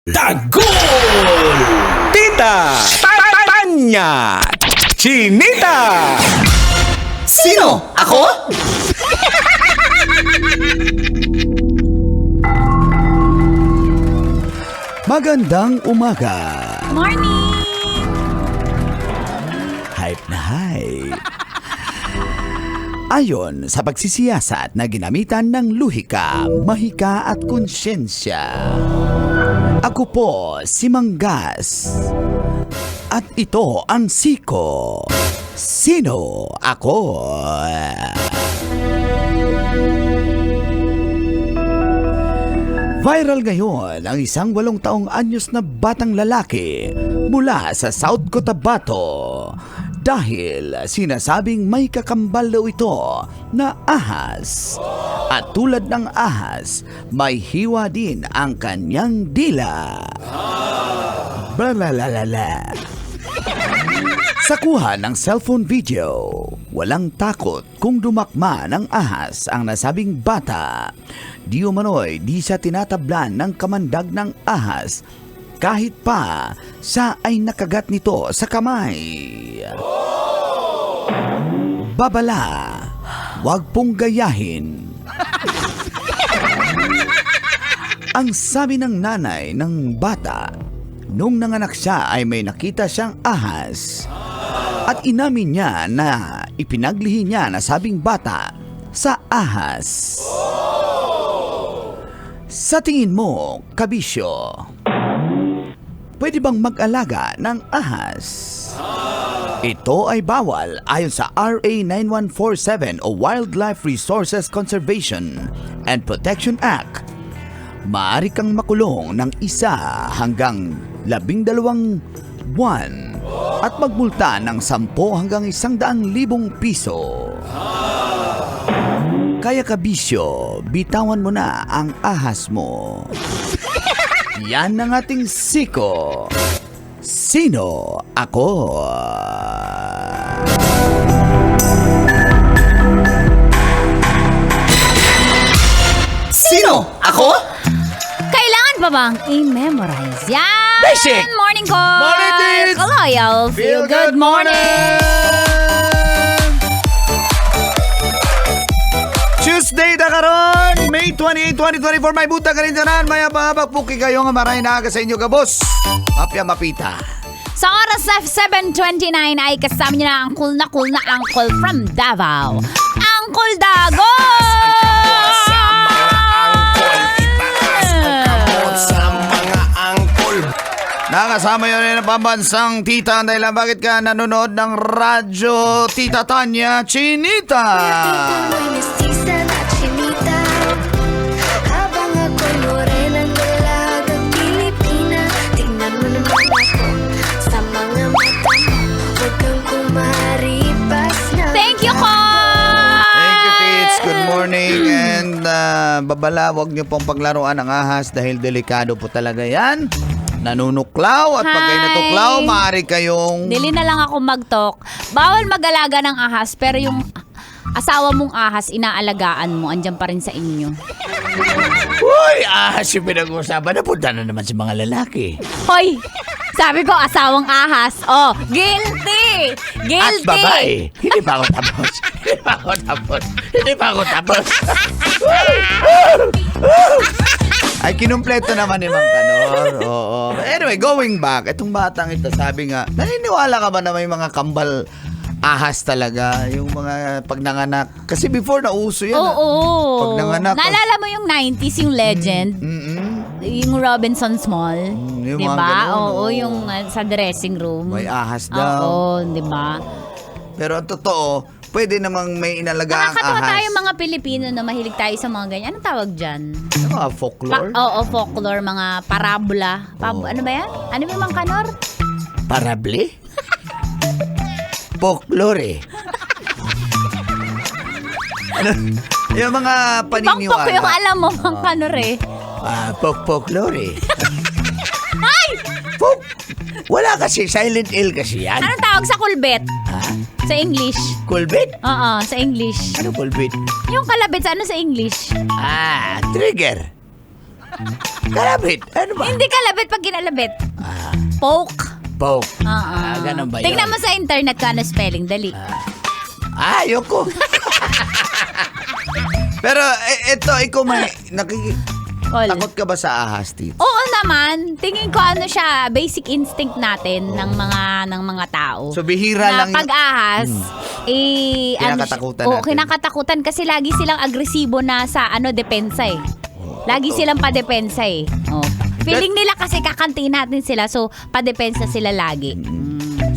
Tagol! Tita! Tanya! Chinita! Sino? Ako? Magandang umaga. Morning! Hype na hype. Ayon sa pagsisiyasat na ginamitan ng luhika, mahika at konsyensya. Ako po si Manggas. At ito ang Siko. Sino ako? Viral ngayon ang isang 8 taong anyos na batang lalaki mula sa South Cotabato dahil sinasabing may kakambal daw ito na ahas. At tulad ng ahas, may hiwa din ang kanyang dila. Blalalala. Sa kuha ng cellphone video, walang takot kung dumakma ng ahas ang nasabing bata. Di umano'y di siya tinatablan ng kamandag ng ahas kahit pa siya ay nakagat nito sa kamay. Babala, wag pong gayahin. Ang sabi ng nanay ng bata, nung nanganak siya ay may nakita siyang ahas. At inamin niya na ipinaglihi niya na sabing bata sa ahas. Sa tingin mo, kabisyo, pwede bang mag-alaga ng ahas? Ito ay bawal ayon sa RA 9147 o Wildlife Resources Conservation and Protection Act. Maaari kang makulong ng 1 hanggang 12 buwan at magmulta ng 10 hanggang 100,000 piso. Kaya kabisyo, bitawan mo na ang ahas mo. Yan ang ating Siko. Sino ako? Sino? Ako? Kailangan ba bang i-memorize yan? Basic! Morning ko! Morning, Tits! Loyal, feel good morning! Tuesday na karon, May 28, 2024. May buta ka rin dyanan. Maya pa puki kayo nga maray na aga sa inyo gabos. Mapya mapita. Sa oras na 7:29 ay kasama niyo na ang cool na uncle from Davao. Uncle Dago! Nakasama yun rin ang pambansang tita dahil lang bakit ka nanonood ng radyo Tita Tanya Chinita. Mo'y mestiza na chinita. Habang ako'y morenang dalagang Pilipina. Tingnan mo naman ako sa mga mata mo. Huwag kang kumaripas na. Thank you, ko! Thank you, kids. Good morning. And babala, huwag niyo pong paglaruan ng ahas dahil delikado po talaga yan. Nanunuklaw at pag kayo Hi. natuklaw, maaari kayong... Dili na lang ako mag-talk. Bawal mag-alaga ng ahas, pero yung asawa mong ahas, inaalagaan mo, andyan pa rin sa inyo. Uy, ahas yung pinag-uusapan. Napunta na naman sa mga lalaki. Hoy! Sabi ko, asawang ahas. Oh, guilty! At Guilty! babae. Hindi pa ako tapos. Hindi pa ako tapos. Ay, kinumpleto naman ni Mang Kanor. Oo. Anyway, going back, itong batang ito, sabi nga, naniniwala ka ba na may mga kambal ahas talaga? Yung mga pag nanganak. Kasi before, nauso yan. Oo. Pag nanganak. Naalala mo yung 90s, yung legend? Yung Robinson Small? yung diba? mga ganun, Oo, oo. yung sa dressing room. May ahas daw. Oo, diba? Pero ang totoo, pwede namang may inalagaang Nakakatawa ahas. tayo mga Pilipino na mahilig tayo sa mga ganyan. Anong tawag dyan? Ano mga folklore? Oo, folklore, mga parabola. Ano ba yan? Ano ba yung mga kanor? Parable? Folklore. Ano? Yung mga paniniwala. Pangpok yung alam mo, mga kanor eh. Folklore. Ay! Folk. Wala kasi, silent L kasi yan. Anong tawag sa kulbet? Sa English. Kulbit? Oo, sa English. Ano kulbit? Yung kalabit, sa ano sa English? Trigger. Kalabit. Ano ba? Hindi kalabit pag kinalabit. Poke. Poke. Ganun ba yun? Tingnan mo sa internet kung ano spelling. Dali. Ayoko. Pero ito, ikaw may Call. takot ka ba sa ahas, Tito? Oo naman. Tingin ko ano siya, basic instinct natin ng mga tao. So, bihira na lang yung- pag-ahas, Kinakatakutan Oo, natin. kinakatakutan kasi lagi silang agresibo na sa depensa eh. Lagi silang padepensa eh. Oh. Feeling nila kasi kakantiin natin sila, so padepensa sila lagi.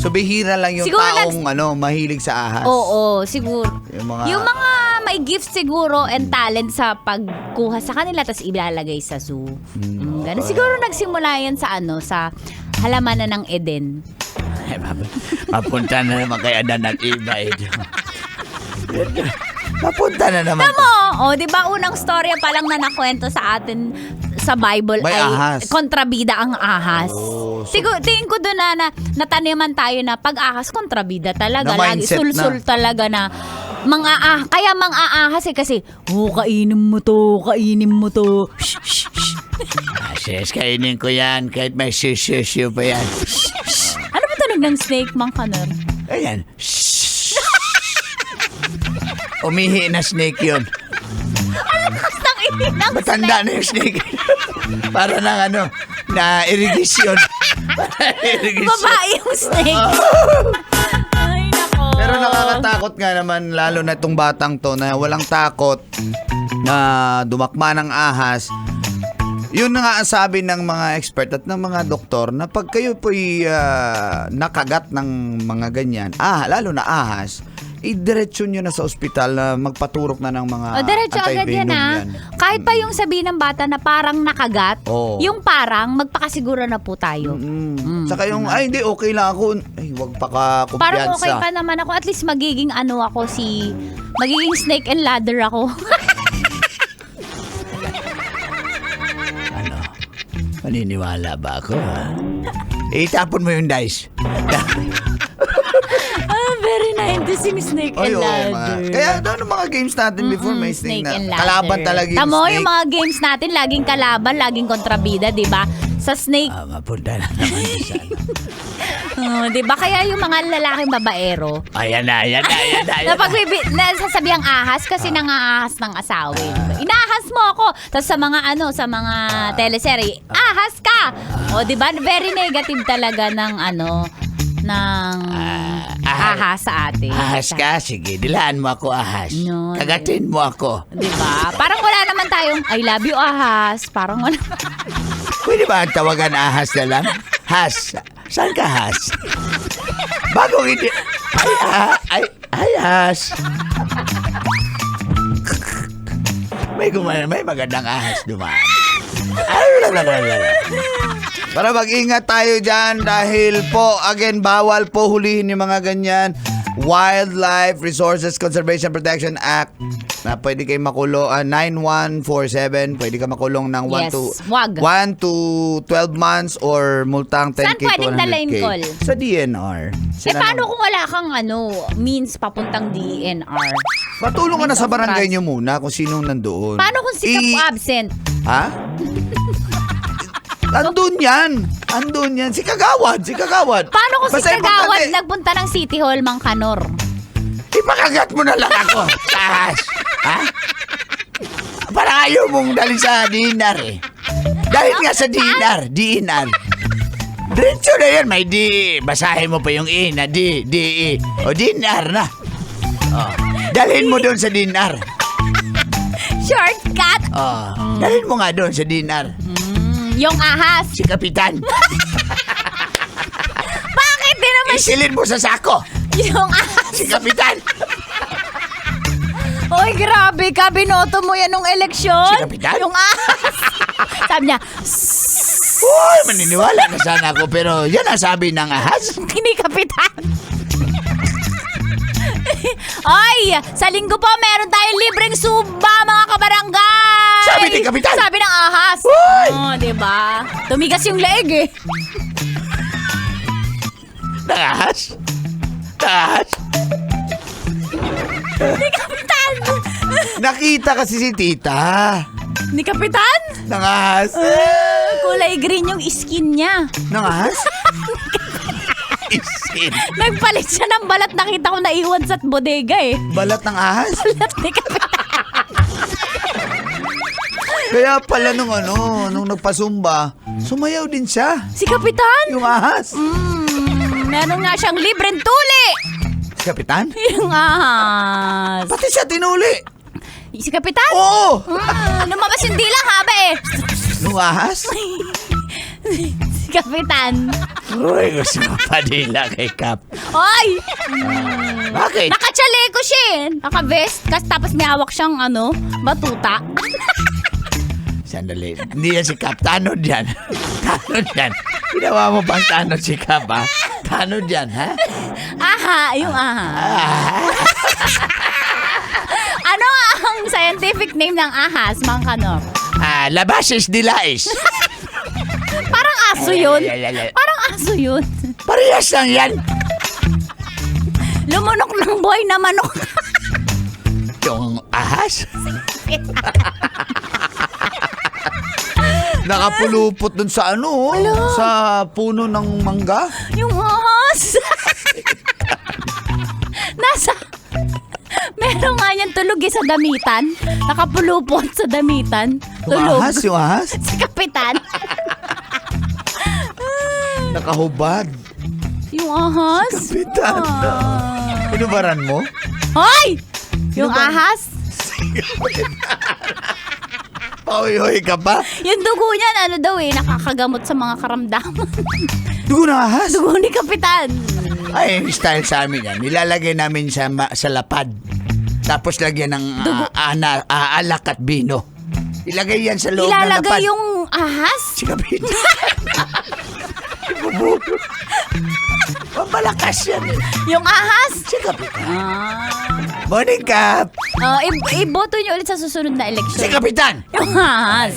So, bihira lang yung Siguro taong mahilig sa ahas. Oo, siguro. Yung mga- Yung mga may gift siguro and talent sa pagkuha sa kanila tapos ilalagay sa zoo. Ganun. Siguro nagsimula yan sa sa halamanan ng Eden. Mapunta na naman kay Adan at Eva. Mapunta na naman. Tamo, di ba unang storya pa lang na nakwento sa atin sa Bible May ay ahas. kontrabida ang ahas. Oh, so- Tingin ko doon na nataniman tayo na pag-ahas kontrabida talaga. Na Lagi mindset sul-sul na. talaga na kaya mang-aahas kasi, kainin mo to. Shh, shh, shh. Sis, kainin ko yan. Kahit may sisisyo pa yan. Ano ba tunog ng snake, Mang Kanor? Ayan. Umihi na snake yun. Nang inig ng Matanda na yung snake. Para ng na irigisyon. babae yung snake. Ay, nako. Pero nakakatakot nga naman, lalo na itong batang to na walang takot na dumakma ng ahas. Yun na nga ang sabi ng mga expert at ng mga doktor na pag kayo po'y nakagat ng mga ganyan, lalo na ahas, diretso nyo na sa ospital na magpaturok na ng mga Diretso agad yan antivenom yan. Kahit pa yung sabihin ng bata na parang nakagat, Oo. yung parang magpakasiguro na po tayo. Saka yung, hindi, okay lang ako. Ay, wag pa ka kumpiyansa. Parang okay pa naman ako. At least magiging magiging snake and ladder ako. Maniniwala ba ako, ha? Itapon mo yung dice. Very 90s yung snake Ay, and oo, ladder. Kaya doon ang mga games natin before may snake na and ladder. kalaban talaga yung Tamo, snake. yung mga games natin, laging kalaban, laging kontrabida, di ba? Sa snake, Mapunta na naman sa di ba? Kaya yung mga lalaking babaero, Ayan na. nasasabi ang ahas kasi nangaahas ng asawa. Diba? Inaahas mo ako. Tapos sa mga teleserye, ahas ka. O, di ba? Very negative talaga ng ahas sa atin. Ahas ka? Sige, dilaan mo ako, ahas. No, Kagatin mo ako. Di ba? Parang wala naman tayong I love you, ahas. Parang wala. Pwede ba ang tawagan ahas na lang? Has. Saan ka, has? Bagong hindi. Ay, has. May magandang ahas dumaan. Para mag-ingat tayo dyan dahil po, again, bawal po hulihin yung mga ganyan. Wildlife Resources Conservation Protection Act na pwede kayo makulong 9147, pwede ka makulong ng 1 Yes, to wag. 1 to 12 months or multang 10K Saan to 100K. pwedeng dalhin, Col? Sa DNR. Paano kung wala kang means papuntang DNR? Matulong ka na Means sa of barangay trust. nyo muna kung sinong nandoon. Paano kung si Kap absent? Ha? Andun yan. Si Kagawad. Paano kung si Basta Kagawad importante, nagpunta ng City Hall, Mang Kanor? Ipakagat mo na lang ako sa ahas. Ha? Parang ayaw mong dali sa DNR eh. Dahil nga sa DNR. Diretso na yan. May D. Basahin mo pa yung E na D. D-E. O DNR na. Dalhin mo doon sa DNR. Shortcut! Dalhin mo nga doon sa DNR. Yung ahas. Si Kapitan. Bakit di naman Isilin mo sa sako. yung ahas? Si Kapitan. Oy, grabe ka. Binoto mo yan nung eleksyon. Si Kapitan? Yung ahas. Sabi niya, Uy, maniniwala na sana ako. Pero yan ang sabi ng ahas. Kini Kapitan. Ay, sa linggo po meron tayong libreng suba, mga kabarangay. Sabi ni Kapitan. Sabi ng ahas. Uy! Diba? Tumigas yung leeg eh. Ahas? Ni Kapitan. nakita kasi si tita. Ni Kapitan? Ng ahas? Kulay green yung skin niya. Ng ahas? Isin. Nagpalit siya ng balat. Nakita ko naiwan sa bodega eh. Balat ng ahas? Balat ni Kapitan. Kaya pala nung nagpasumba, sumayaw din siya. Si Kapitan? Yung ahas. Meron nga siyang libreng tuli. Si Kapitan? Yung ahas. Pati siya tinuli. Si Kapitan? Oo! Lumabas yung dila haba eh. Nung ahas? Si Kapitan. Uy, gusto ko pa dila kay Kap. Oy! Bakit? Nakachaleko siya eh. Naka-vest. Tapos may hawak siyang batuta. Sandali. Hindi yan si Kap. Tanod yan. Tanod yan. Ginawa mo bang tanod si Kap, ha? Tanod yan, ha? Aha, yung aha. Ano ang scientific name ng ahas, Mang Kanor? Labasis dilais. Parang aso yun. Parang aso yun. Parehas lang yan. Lumunok ng buhay na manok. Yung ahas? Nakapulupot dun sa sa puno ng mangga. Yung ahas. Meron nga yan tulog sa damitan. Nakapulupot sa damitan. Tulog. Yung ahas? Si Kapitan. Nakahubad. Yung ahas. Kapitan. Pinubaran mo? Hoy! Yung ahas. Hoy ka pa? Yung dugo niyan, nakakagamot sa mga karamdaman. Dugo ng ahas? Dugo ni Kapitan. Ay, yung style sa amin yan. Nilalagay namin sa lapad. Tapos lagyan ng alak at bino. Ilagay yan sa loob ng lapad. Ilalagay yung ahas? Si Kapitan. Pambalakas yan. Yung ahas? Si Kapitan. Morning, Kap. Iboto niyo ulit sa susunod na eleksyon. Si Kapitan. Yung ahas.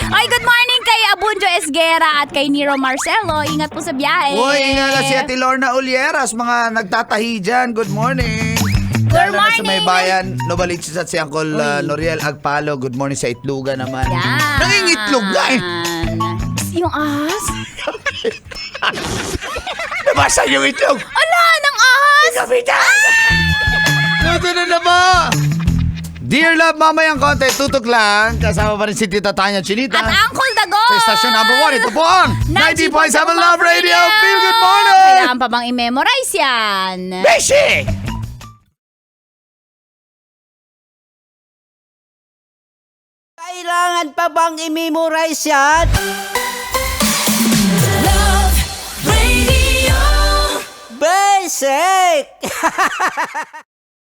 Ay, good morning kay Abunjo Esguera at kay Nero Marcelo. Ingat po sa biyahe. Uy, nga si Ate Lorna Ulieras, mga nagtatahi dyan. Good morning. Good Lalo na sa may morning. bayan, Novaliches at si Uncle Noriel Agpalo. Good morning sa Itluga naman. Yan. Nangingitlog na eh. Yung ahas? Nabasa yung itlog. Ala, ng ahas! Kapitan! Ito na naman! Dear Love, mamayang konti, tutok lang. Kasama pa rin si Tita Tanya Chinita. At Uncle Dagon! Sa station number 1, ito po ang 90.7 Love Radio. Feel good morning! Kailangan pa bang i-memorize yan? Basic! Kailangan pa bang i-memorize yan? Love Radio. Basic!